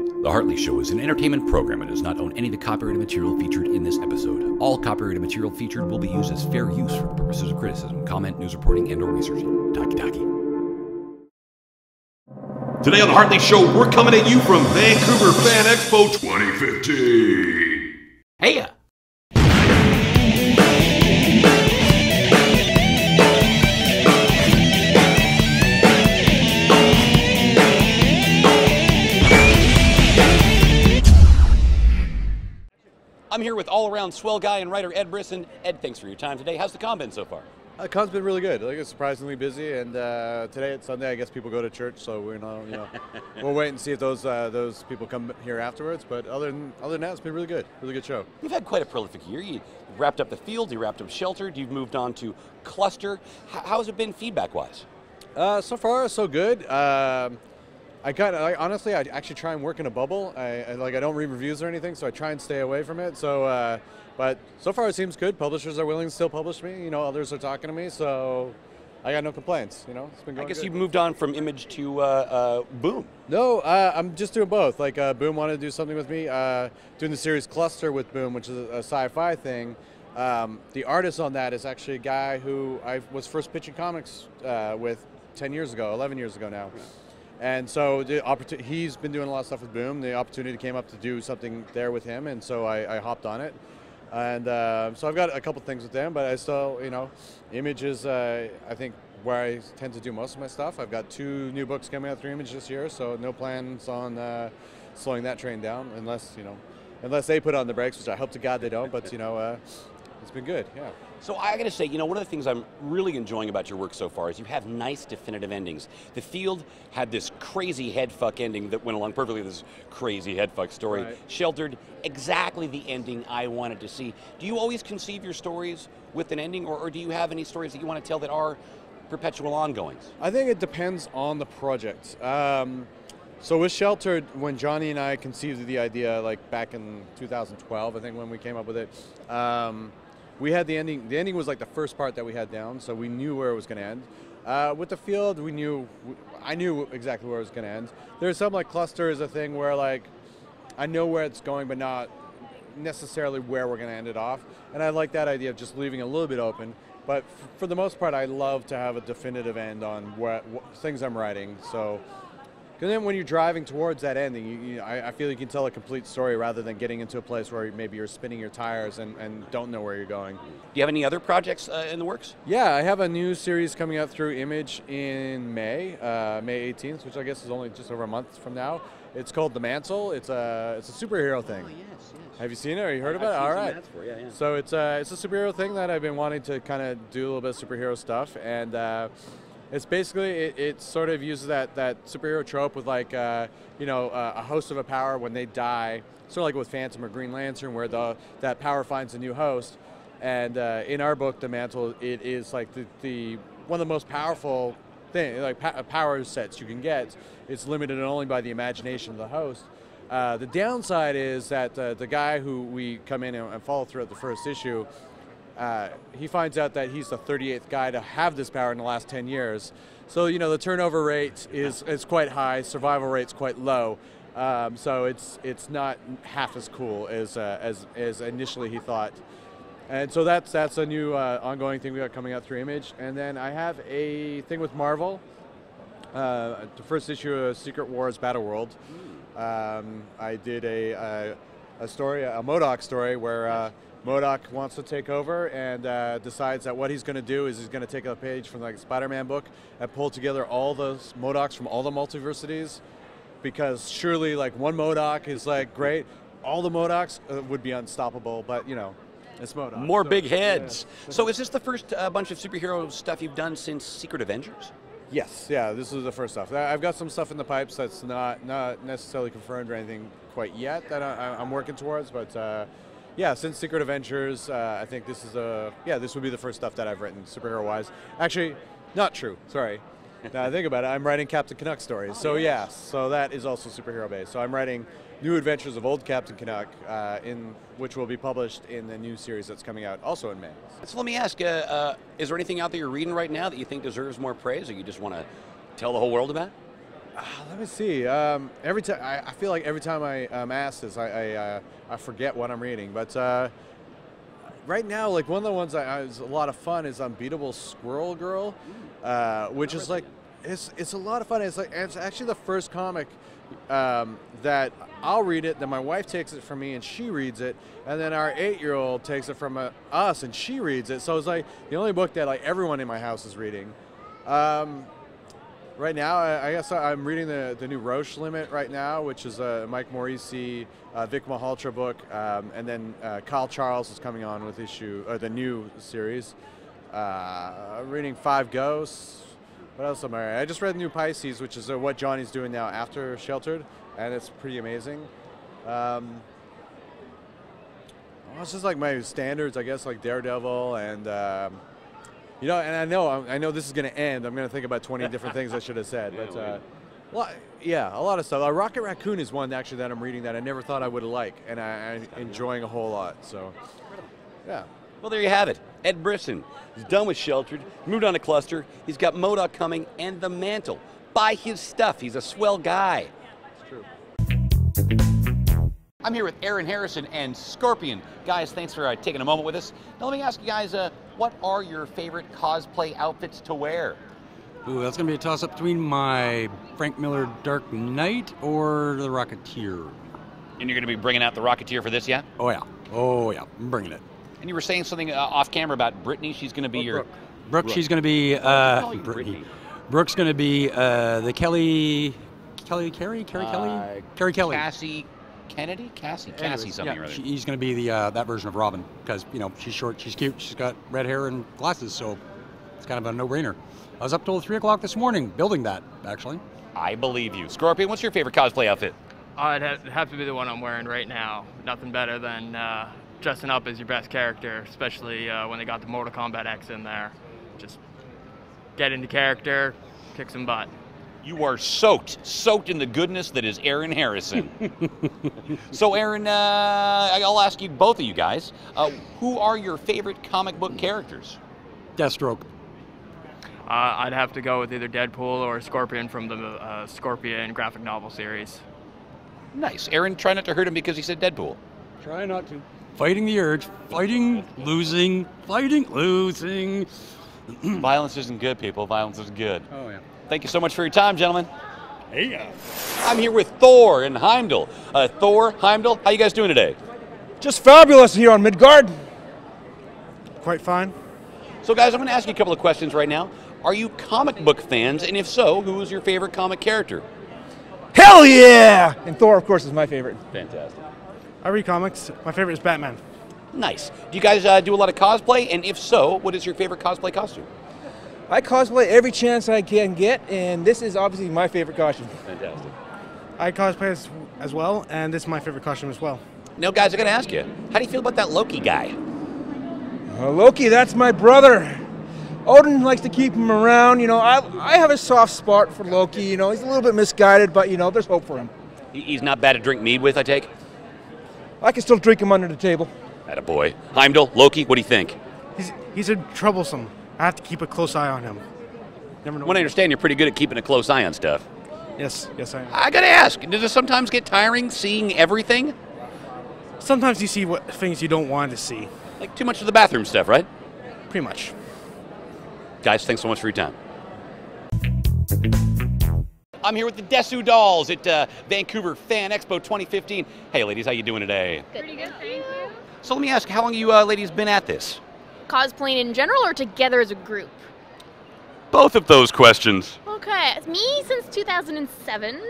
The Hartley Show is an entertainment program and does not own any of the copyrighted material featured in this episode. All copyrighted material featured will be used as fair use for the purposes of criticism, comment, news reporting, and/or research. Taki. Today on The Hartley Show, we're coming at you from Vancouver Fan Expo 2015. Hey! I'm here with all-around swell guy and writer Ed Brisson. Ed, thanks for your time today. How's the con been so far? Con's been really good. Like, it's surprisingly busy, and today it's Sunday. I guess people go to church, so we're not, we'll wait and see if those people come here afterwards. But other than that, it's been really good. Really good show. You've had quite a prolific year. You wrapped up the field, you wrapped up Sheltered, you've moved on to Cluster. How has it been feedback-wise? So far, so good. Honestly, I actually try and work in a bubble. I don't read reviews or anything, so I try and stay away from it. So, but so far it seems good. Publishers are willing to still publish me. Others are talking to me, so I got no complaints. It's been going. I guess good. you've moved on from Image to Boom. No, I'm just doing both. Boom wanted to do something with me. Doing the series Cluster with Boom, which is a sci-fi thing. The artist on that is actually a guy who I was first pitching comics with 11 years ago now. And so he's been doing a lot of stuff with Boom. The opportunity came up to do something there with him, and so I hopped on it. And so I've got a couple things with them, but I still, Image is, I think, where I tend to do most of my stuff. I've got 2 new books coming out through Image this year, so no plans on slowing that train down, unless they put on the brakes, which I hope to God they don't, but, it's been good, yeah. So I got to say, one of the things I'm really enjoying about your work so far is you have nice definitive endings. The Field had this crazy headfuck ending that went along perfectly with this crazy headfuck story. Right. Sheltered, exactly the ending I wanted to see. Do you always conceive your stories with an ending, or do you have any stories that you want to tell that are perpetual ongoings? I think it depends on the project. So with Sheltered, when Johnny and I conceived of the idea, back in 2012, I think when we came up with it, we had the ending. The ending was the first part that we had down, so we knew where it was going to end. With the Field, I knew exactly where it was going to end. There's some Cluster is a thing where I know where it's going, but not necessarily where we're going to end it off. And I like that idea of just leaving a little bit open. But for the most part, I love to have a definitive end on what things I'm writing. So. Because then when you're driving towards that ending, I feel you can tell a complete story rather than getting into a place where maybe you're spinning your tires and don't know where you're going. Do you have any other projects in the works? Yeah, I have a new series coming out through Image in May 18th, which I guess is only just over a month from now. It's called The Mantle. It's a superhero thing. Oh, yes. Have you seen it or you heard about it? All right. Yeah. So it's a superhero thing that I've been wanting to kind of do a little bit of superhero stuff, and it's basically, it sort of uses that superhero trope with a host of a power when they die, sort of like with Phantom or Green Lantern, where that power finds a new host. And in our book, The Mantle, it is the one of the most powerful power sets you can get. It's limited only by the imagination of the host. The downside is that the guy who we come in and follow throughout the first issue, he finds out that he's the 38th guy to have this power in the last 10 years. So, the turnover rate is quite high, survival rate's quite low. So it's not half as cool as initially he thought. And so that's a new ongoing thing we got coming out through Image. And then I have a thing with Marvel, the first issue of Secret Wars Battle World. I did a story, a MODOK story, where MODOK wants to take over and decides that what he's going to do is he's going to take a page from the Spider-Man book and pull together all those MODOKs from all the multiversities, because surely one MODOK is great. All the MODOKs would be unstoppable, but it's MODOK. More big heads. Yeah. So is this the first bunch of superhero stuff you've done since Secret Avengers? Yes, yeah, this is the first stuff. I've got some stuff in the pipes that's not necessarily confirmed or anything quite yet that I'm working towards, but yeah, since Secret Adventures, I think this would be the first stuff that I've written superhero-wise. Actually, not true. Sorry. Now I think about it, I'm writing Captain Canuck stories. So so that is also superhero-based. So I'm writing new adventures of old Captain Canuck, which will be published in the new series that's coming out also in May. So let me ask, is there anything out there you're reading right now that you think deserves more praise, or you just want to tell the whole world about? Let me see. Every time I feel like every time I ask this, I forget what I'm reading. But right now, like one of the ones that is a lot of fun is Unbeatable Squirrel Girl, which is like it's a lot of fun. It's actually the first comic that I'll read it, then my wife takes it from me and she reads it, and then our 8-year-old takes it from us and she reads it. So it's like the only book that like everyone in my house is reading. Right now, I guess I'm reading the new Roche Limit right now, which is a Mike Morisi, Vic Malhotra book, and then Kyle Charles is coming on with the new series. I'm reading Five Ghosts. What else am I reading? I just read the new Pisces, which is what Johnny's doing now after Sheltered, and it's pretty amazing. It's just like my standards, I guess, like Daredevil and. You know, and I know this is going to end. I'm going to think about 20 different things I should have said. But a lot of stuff. Rocket Raccoon is one actually that I'm reading that I never thought I would like, and I'm enjoying a whole lot. So, yeah. Well, there you have it. Ed Brisson. He's done with Sheltered, moved on to Cluster. He's got MODOK coming and the Mantle. Buy his stuff. He's a swell guy. It's true. I'm here with Aaron Harrison and Scorpion. Guys, thanks for taking a moment with us. Now let me ask you guys, what are your favorite cosplay outfits to wear? Ooh, that's going to be a toss-up between my Frank Miller Dark Knight or the Rocketeer. And you're going to be bringing out the Rocketeer for this, yeah? Oh, yeah. I'm bringing it. And you were saying something off camera about Brittany. She's going to be your... Brooke, she's going to be... Brittany. Brooke's going to be the Carrie Kelly? Cassie Kennedy? Cassie something or other. He's going to be the that version of Robin because, you know, she's short, she's cute, she's got red hair and glasses, so it's kind of a no-brainer. I was up till 3 o'clock this morning building that, actually. I believe you. Scorpion, what's your favorite cosplay outfit? It'd have to be the one I'm wearing right now. Nothing better than dressing up as your best character, especially when they got the Mortal Kombat X in there. Just get into character, kick some butt. You are soaked in the goodness that is Aaron Harrison. So Aaron, I'll ask you, both of you guys, who are your favorite comic book characters? Deathstroke. I'd have to go with either Deadpool or Scorpion from the Scorpion graphic novel series. Nice. Aaron, try not to hurt him because he said Deadpool. Try not to. Fighting the urge. Fighting, losing. Violence isn't good, people. Violence is good. Oh, yeah. Thank you so much for your time, gentlemen. Hey. I'm here with Thor and Heimdall. Thor, Heimdall, how you guys doing today? Just fabulous here on Midgard. Quite fine. So guys, I'm going to ask you a couple of questions right now. Are you comic book fans? And if so, who is your favorite comic character? Hell yeah! And Thor, of course, is my favorite. Fantastic. I read comics. My favorite is Batman. Nice. Do you guys do a lot of cosplay? And if so, what is your favorite cosplay costume? I cosplay every chance I can get, and this is obviously my favorite costume. Fantastic. I cosplay as well, and this is my favorite costume as well. Now, guys, I got to ask you, how do you feel about that Loki guy? Loki, that's my brother. Odin likes to keep him around. You know, I have a soft spot for Loki. You know, he's a little bit misguided, but, you know, there's hope for him. He's not bad to drink mead with, I take? I can still drink him under the table. Attaboy. Heimdall, Loki, what do you think? He's a troublesome. I have to keep a close eye on him. Never know. When I understand you're pretty good at keeping a close eye on stuff. Yes, I am. I gotta ask, does it sometimes get tiring seeing everything? Sometimes you see things you don't want to see. Like too much of the bathroom stuff, right? Pretty much. Guys, thanks so much for your time. I'm here with the Desu Dolls at Vancouver Fan Expo 2015. Hey ladies, how you doing today? Pretty good, thank you. So let me ask, how long have you ladies been at this? Cosplaying in general or together as a group? Both of those questions. Okay, me since 2007.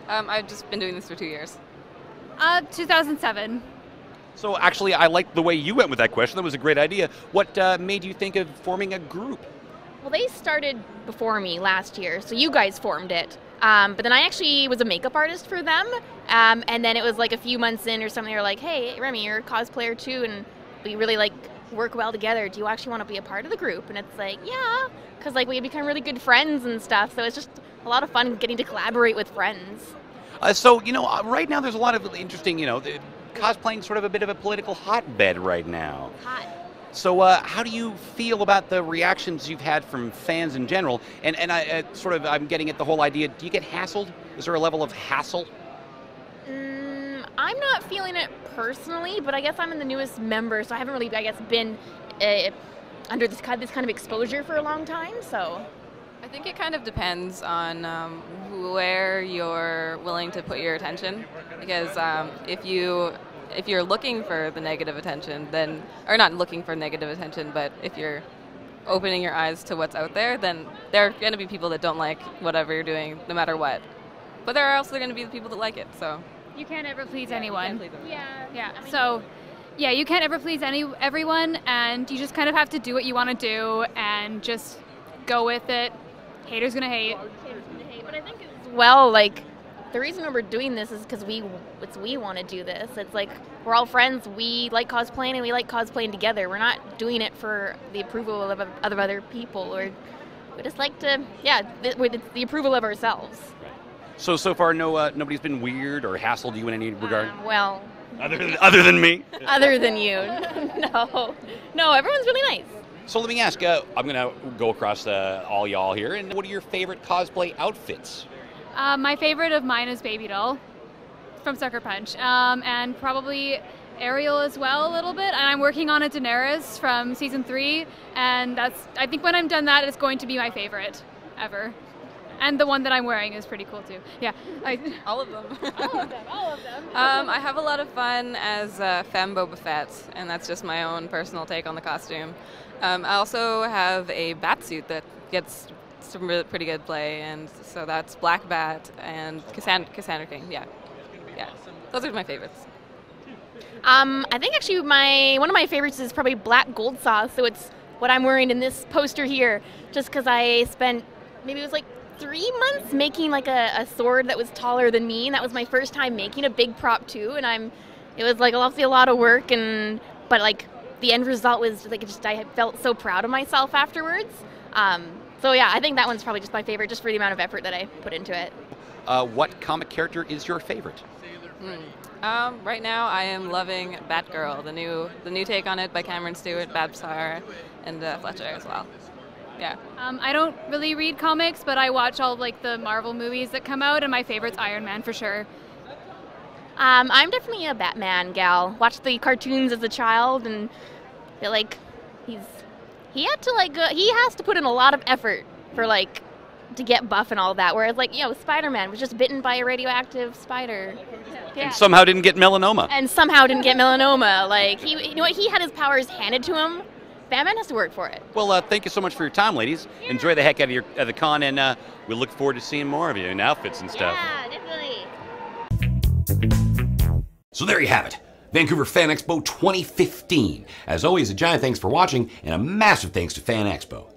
I've just been doing this for 2 years. 2007. So actually, I like the way you went with that question. That was a great idea. What made you think of forming a group? Well, they started before me last year, so you guys formed it. But then I actually was a makeup artist for them, and then it was like a few months in or something, they were like, hey, Remy, you're a cosplayer too, and we really like work well together. Do you actually want to be a part of the group? And it's like, yeah, because like we become really good friends and stuff, so it's just a lot of fun getting to collaborate with friends. So, you know, right now there's a lot of interesting, you know, cosplaying sort of a bit of a political hotbed right now. Hot. So how do you feel about the reactions you've had from fans in general? And I I'm getting at the whole idea, do you get hassled? Is there a level of hassle? I'm not feeling it personally, but I guess I'm the newest member, so I haven't really, I guess, been under this kind of exposure for a long time, so. I think it kind of depends on where you're willing to put your attention, because if you're looking for the negative attention, then, or not looking for negative attention, but if you're opening your eyes to what's out there, then there are going to be people that don't like whatever you're doing, no matter what. But there are also going to be the people that like it, so. You can't ever please anyone. Yeah. I mean, So, yeah, you can't ever please everyone, and you just kind of have to do what you want to do and just go with it. Haters gonna hate. But I think as well, like, the reason we're doing this is because we want to do this. It's like we're all friends. We like cosplaying, and we like cosplaying together. We're not doing it for the approval of other people, or we just like to, with the approval of ourselves. So far, nobody's been weird or hassled you in any regard? Well, other than me? Other than you. No, everyone's really nice. So let me ask, I'm going to go across all y'all here, and what are your favorite cosplay outfits? My favorite of mine is Baby Doll from Sucker Punch, and probably Ariel as well a little bit. And I'm working on a Daenerys from season 3, and I think when I'm done that, it's going to be my favorite ever. And the one that I'm wearing is pretty cool too. Yeah, all of them. all of them. I have a lot of fun as Femme Boba Fett, and that's just my own personal take on the costume. I also have a bat suit that gets some really pretty good play, and so that's Black Bat and Cassandra King. Yeah. Those are my favorites. I think actually one of my favorites is probably Black Gold Sauce. So it's what I'm wearing in this poster here, just because I spent maybe it was like 3 months making like a sword that was taller than me, and that was my first time making a big prop too. And it was like obviously a lot of work, but like the end result was like I felt so proud of myself afterwards. So yeah, I think that one's probably just my favorite, just for the amount of effort that I put into it. What comic character is your favorite? Right now, I am loving Batgirl, the new take on it by Cameron Stewart, Babsar, and Fletcher as well. Yeah. I don't really read comics, but I watch all like the Marvel movies that come out, and my favorite's Iron Man for sure. I'm definitely a Batman gal. Watched the cartoons as a child, and feel like he has to put in a lot of effort for like to get buff and all that. Whereas like Spider-Man was just bitten by a radioactive spider. Yeah. And somehow didn't get melanoma. Like he had his powers handed to him. Batman has to work for it. Well, thank you so much for your time, ladies. Yeah. Enjoy the heck out of the con, and we look forward to seeing more of you in outfits and stuff. Yeah, definitely. So there you have it. Vancouver Fan Expo 2015. As always, a giant thanks for watching, and a massive thanks to Fan Expo.